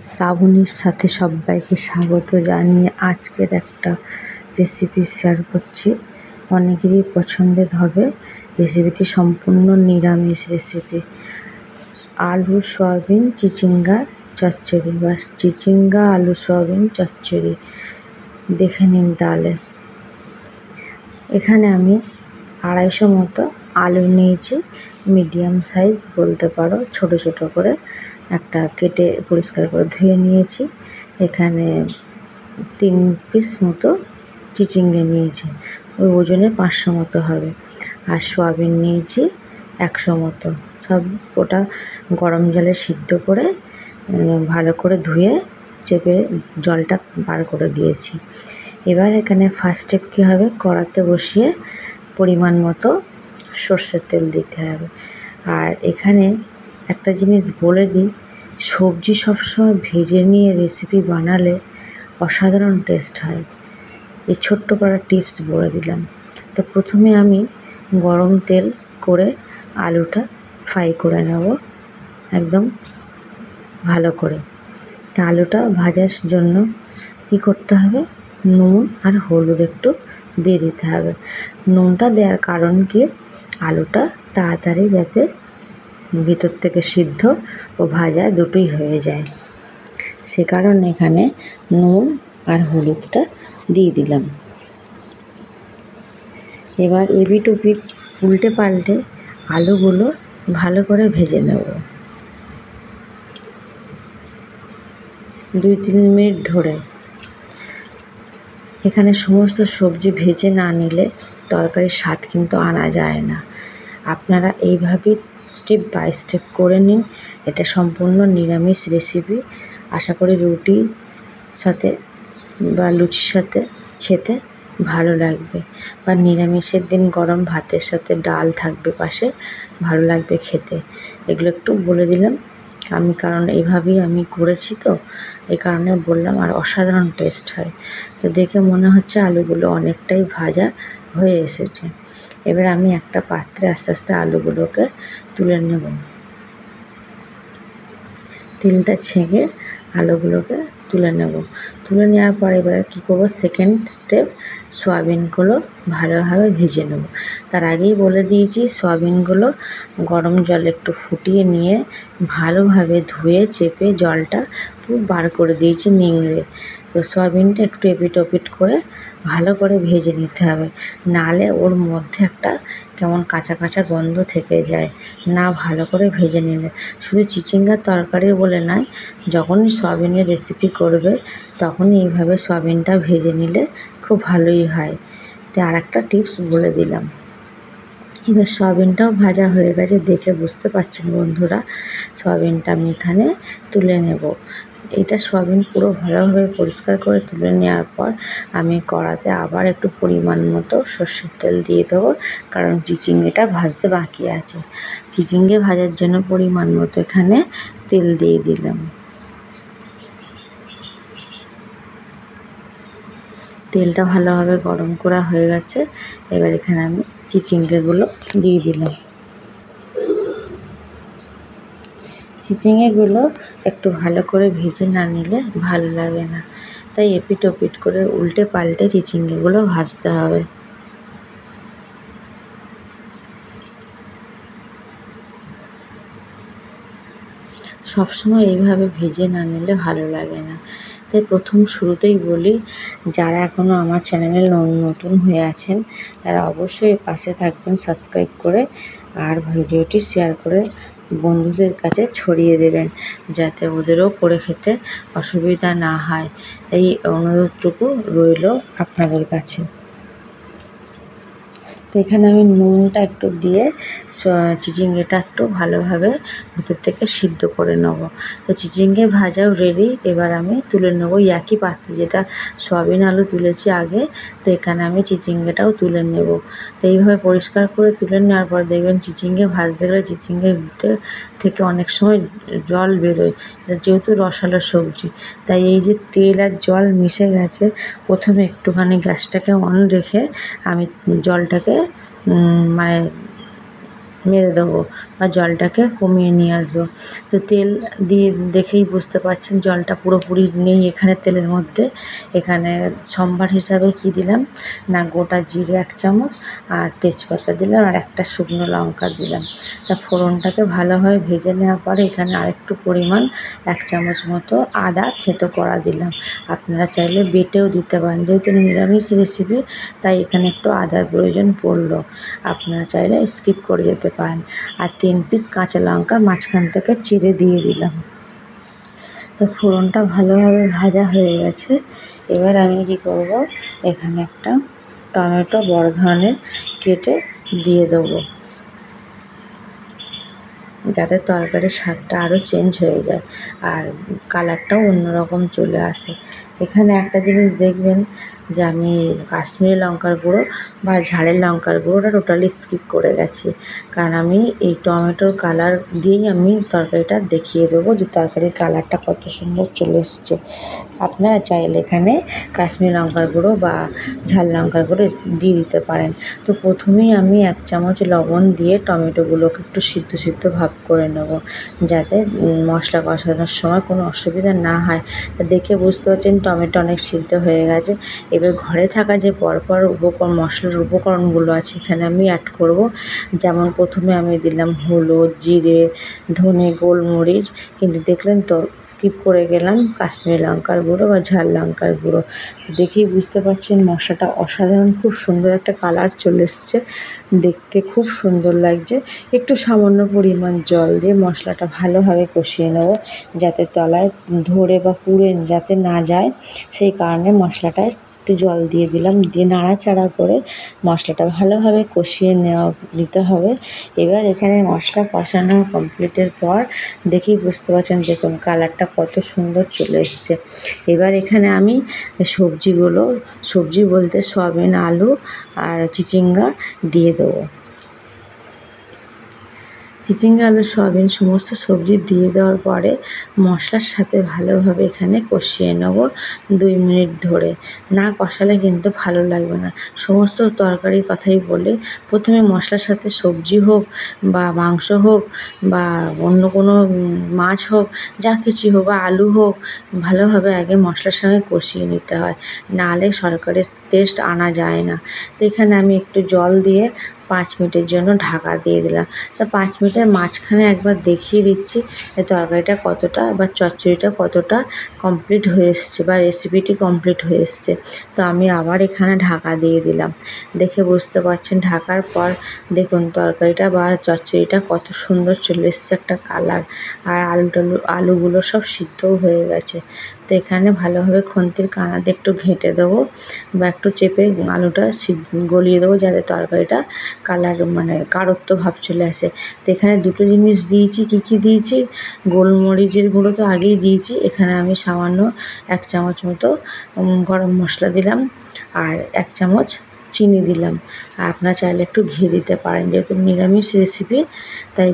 শ্রাবণীর সাথে সবাইকে স্বাগত জানিয়ে আজকের একটা রেসিপি শেয়ার করছি। অনেকেরই পছন্দের হবে। রেসিপিটি সম্পূর্ণ নিরামিষ রেসিপি। আলু সয়াবিন চিচিঙ্গা চচ্চড়ি বা চিচিঙ্গা আলু সয়াবিন চচ্চড়ি। দেখে নিন তাহলে। এখানে আমি 250 মতো আলু নিয়েছি, মিডিয়াম সাইজ বলতে পারো, ছোট ছোট করে একটা কেটে পরিষ্কার করে ধুয়ে নিয়েছি। এখানে 3 পিস মতো চিচিঙ্গা নিয়েছি, ওই ওজনে 500 মতো হবে। আর সয়াবিন নিয়েছি 100 মতো। সব ওটা গরম জলে সিদ্ধ করে ভালো করে ধুয়ে চেপে জলটা বার করে দিয়েছি। এবার এখানে ফার্স্ট স্টেপ কী হবে, কড়াতে বসিয়ে পরিমাণ মতো সর্ষের তেল দিতে হবে। আর এখানে একটা জিনিস বলে দিই, সবজি সবসময় ভেজে নিয়ে রেসিপি বানালে অসাধারণ টেস্ট হয়। এই ছোট্ট করা টিপস বলে দিলাম। তো প্রথমে আমি গরম তেল করে আলুটা ফ্রাই করে নেব একদম ভালো করে। তা আলুটা ভাজার জন্য কী করতে হবে, নুন আর হলুদ একটু দিয়ে দিতে হবে। নুনটা দেওয়ার কারণ কি, আলুটা তাড়াতাড়ি যাতে ভিতর থেকে সিদ্ধ ও ভাজা দুটোই হয়ে যায়, সে কারণে এখানে নুন আর হলুদটা দিয়ে দিলাম। এবার এপিট ওপিট উল্টে পাল্টে আলুগুলো ভালো করে ভেজে নেব 2-3 মিনিট ধরে। এখানে সমস্ত সবজি ভেজে না নিলে তরকারির স্বাদ কিন্তু আনা যায় না। আপনারা এইভাবেই স্টেপ বাই স্টেপ করে নিন। এটা সম্পূর্ণ নিরামিষ রেসিপি। আশা করি রুটির সাথে বা লুচির সাথে খেতে ভালো লাগবে, বা নিরামিষের দিন গরম ভাতের সাথে ডাল থাকবে পাশে, ভালো লাগবে খেতে। এগুলো একটু বলে দিলাম আমি, কারণ এইভাবেই আমি করেছি, তো এই কারণে বললাম। আর অসাধারণ টেস্ট হয়। তো দেখে মনে হচ্ছে আলুগুলো অনেকটাই ভাজা হয়ে এসেছে। এবার আমি একটা পাত্রে আস্তে আস্তে আলুগুলোকে তুলে নেব। তেলটা ছেঁকে আলুগুলোকে তুলে নেব। তুলে নেওয়ার পর এবার কী করবো, সেকেন্ড স্টেপ, সয়াবিনগুলো ভালোভাবে ভেজে নেব। তার আগেই বলে দিয়েছি, সয়াবিনগুলো গরম জলে একটু ফুটিয়ে নিয়ে ভালোভাবে ধুয়ে চেপে জলটা পুরো বার করে দিয়েছি নিংড়ে। তো সয়াবিনটা একটু এপিট ওপিট করে ভালো করে ভেজে নিতে হবে, নাহলে ওর মধ্যে একটা কেমন কাঁচা কাঁচা গন্ধ থেকে যায় না ভালো করে ভেজে নিলে। শুধু চিচিঙ্গার তরকারি বলে নয়, যখনই সয়াবিনের রেসিপি করবে তখনই এইভাবে সয়াবিনটা ভেজে নিলে খুব ভালোই হয়। তো আর একটা টিপস বলে দিলাম। এবার সয়াবিনটাও ভাজা হয়ে গেছে, দেখে বুঝতে পারছেন বন্ধুরা। সয়াবিনটা আমি এখানে তুলে নেব। এটা সয়াবিন পুরো ভালোভাবে পরিষ্কার করে তুলে নেওয়ার পর আমি কড়াতে আবার একটু পরিমাণ মতো সর্ষের তেল দিয়ে দেবো, কারণ চিচিঙ্গাটা ভাজতে বাকি আছে। চিচিঙ্গে ভাজার জন্য পরিমাণ মতো এখানে তেল দিয়ে দিলাম। তেলটা ভালোভাবে গরম করা হয়ে গেছে। এবার এখানে আমি চিচিঙ্গাগুলো দিয়ে দিলাম। চিচিঙ্গাগুলো একটু ভালো করে ভেজে না নিলে ভালো লাগে না, তাই এপিট ওপিট করে উল্টে পাল্টে চিচিঙ্গাগুলো ভাজতে হবে। সবসময় এইভাবে ভেজে না নিলে ভালো লাগে না। তাই শুরুতেই বলি, যারা এখনও আমার চ্যানেলে নতুন হয়ে আছেন তারা অবশ্যই পাশে থাকবেন সাবস্ক্রাইব করে, আর ভিডিওটি শেয়ার করে বন্ধুদের কাছে ছড়িয়ে দেবেন, যাতে ওদেরও করে খেতে অসুবিধা না হয়। এই অনুরোধটুকু রইল আপনাদের কাছে। তো এখানে আমি নুনটা একটু দিয়ে চিচিঙ্গাটা একটু ভালোভাবে ভিতর থেকে সিদ্ধ করে নেব। তো চিচিঙ্গে ভাজাও রেডি। এবার আমি তুলে নেব একই পাত্রে, যেটা সয়াবিন আলু তুলেছি আগে। তো এখানে আমি চিচিঙ্গাটাও তুলে নেব। তো এইভাবে পরিষ্কার করে তুলে নেওয়ার পর দেখবেন চিচিঙ্গে ভাজতে গেলে চিচিঙ্গের ভিতর থেকে অনেক সময় জল বেরোয়, যেহেতু রসালো সবজি। তাই এই যে তেল আর জল মিশে গেছে, প্রথমে একটুখানি গ্যাসটাকে অন রেখে আমি জলটাকে মেরে দেবো, বা জলটাকে কমিয়ে নিয়ে আসবো। তো তেল দিয়ে দেখেই বুঝতে পারছেন জলটা পুরোপুরি নেই এখানে তেলের মধ্যে। এখানে সম্বার হিসাবে কি দিলাম না, গোটা জিরে 1 চামচ আর তেজপাতা দিলাম আর একটা শুকনো লঙ্কা দিলাম। তা ফোড়নটাকে ভালোভাবে ভেজে নেওয়ার পরে এখানে আরেকটু পরিমাণ 1 চামচ মতো আদা থেঁতো করা দিলাম। আপনারা চাইলে বেটেও দিতে পারেন, যেহেতু নিরামিষ রেসিপি তাই এখানে একটু আদার প্রয়োজন পড়লো। আপনারা চাইলে স্কিপ করে যেতে পারেন। আর 3 পিস কাঁচা লঙ্কা মাঝখান থেকে চিড়ে দিয়ে দিলাম। তো ফোড়নটা ভালোভাবে ভাজা হয়ে গেছে। এবার আমি কি করব, এখানে একটা টমেটো বড় ধরনের কেটে দিয়ে দেবো, যাতে তরকারির স্বাদটা আরও চেঞ্জ হয়ে যায় আর কালারটাও অন্যরকম চলে আসে। এখানে একটা জিনিস দেখবেন যে আমি কাশ্মীরি লঙ্কার গুঁড়ো বা ঝালের লঙ্কার গুঁড়োটা টোটালি স্কিপ করে গেছি, কারণ আমি এই টমেটোর কালার দিয়েই আমি তরকারিটা দেখিয়ে দেবো যে তরকারির কালারটা কত সুন্দর চলে এসছে। আপনারা চাইলে এখানে কাশ্মীরি লঙ্কার গুঁড়ো বা ঝাল লঙ্কার গুঁড়ো দিয়ে দিতে পারেন। তো প্রথমেই আমি 1 চামচ লবণ দিয়ে টমেটোগুলোকে একটু সিদ্ধ সিদ্ধ ভাব করে নেব, যাতে মশলা কষানোর সময় কোনো অসুবিধা না হয়। তা দেখে বুঝতে পারছেন টমেটো অনেক সিদ্ধ হয়ে গেছে। এবার ঘরে থাকা যে পরপর মশলার উপকরণগুলো আছে এখানে আমি অ্যাড করব। যেমন প্রথমে আমি দিলাম হলুদ, জিরে, ধনে, গোলমরিচ, কিন্তু দেখলেন তো স্কিপ করে গেলাম কাশ্মীরি লঙ্কার গুঁড়ো বা ঝাল লঙ্কার গুঁড়ো। দেখেই বুঝতে পারছেন মশলাটা অসাধারণ, খুব সুন্দর একটা কালার চলে এসছে, দেখতে খুব সুন্দর লাগছে। একটু সামান্য পরিমাণ জল দিয়ে মশলাটা ভালোভাবে কষিয়ে নেব, যাতে তলায় ধরে বা পুড়ে যাতে না যায়, সেই কারণে মশলাটায় একটু জল দিয়ে দিলাম। দিয়ে নাড়াচাড়া করে মশলাটা ভালোভাবে কষিয়ে নিতে হবে। এবার এখানে মশলা কষানো কমপ্লিটের পর দেখেই বুঝতে পারছেন, দেখুন কালারটা কত সুন্দর চলে এসছে। এবার এখানে আমি সবজি বলতে সয়াবিন, আলু আর চিচিঙ্গা দিয়ে দেবো। চিচিঙ্গা, আলু, সয়াবিন সমস্ত সবজি দিয়ে দেওয়ার পরে মশলার সাথে ভালোভাবে এখানে কষিয়ে নেব 2 মিনিট ধরে। না কষালে কিন্তু ভালো লাগবে না। সমস্ত তরকারির কথাই বলি, প্রথমে মশলার সাথে সবজি হোক বা মাংস হোক বা অন্য কোনো মাছ হোক, যা কিছুই হোক বা আলু হোক, ভালোভাবে আগে মশলার সঙ্গে কষিয়ে নিতে হয়, নাহলে তরকারির টেস্ট আনা যায় না। তো এখানে আমি একটু জল দিয়ে 5 মিনিটের জন্য ঢাকা দিয়ে দিলাম। তো 5 মিনিটের মাঝখানে একবার দেখিয়ে দিচ্ছি যে তরকারিটা কতটা বা চচ্চড়িটা কতটা কমপ্লিট হয়ে এসছে বা রেসিপিটি কমপ্লিট হয়ে এসছে। তো আমি আবার এখানে ঢাকা দিয়ে দিলাম। দেখে বুঝতে পারছেন ঢাকার পর দেখুন তরকারিটা বা চচ্চড়িটা কত সুন্দর চলে এসছে একটা কালার, আর আলুগুলো সব সিদ্ধও হয়ে গেছে। তো এখানে ভালোভাবে খুন্তির কানা দিয়ে একটু ঘেঁটে দেবো বা একটু চেপে আলুটা গলিয়ে দেবো, যাতে তরকারিটা কালার মানে গাঢ়ত্ব ভাব চলে আসে। তো এখানে দুটো জিনিস দিয়েছি, কী দিয়েছি, গোলমরিচের গুঁড়ো তো আগেই দিয়েছি, এখানে আমি সামান্য 1 চামচ মতো গরম মশলা দিলাম আর 1 চামচ চিনি দিলাম। আর আপনারা চাইলে একটু ঘি দিতে পারেন, যেহেতু নিরামিষ রেসিপি তাই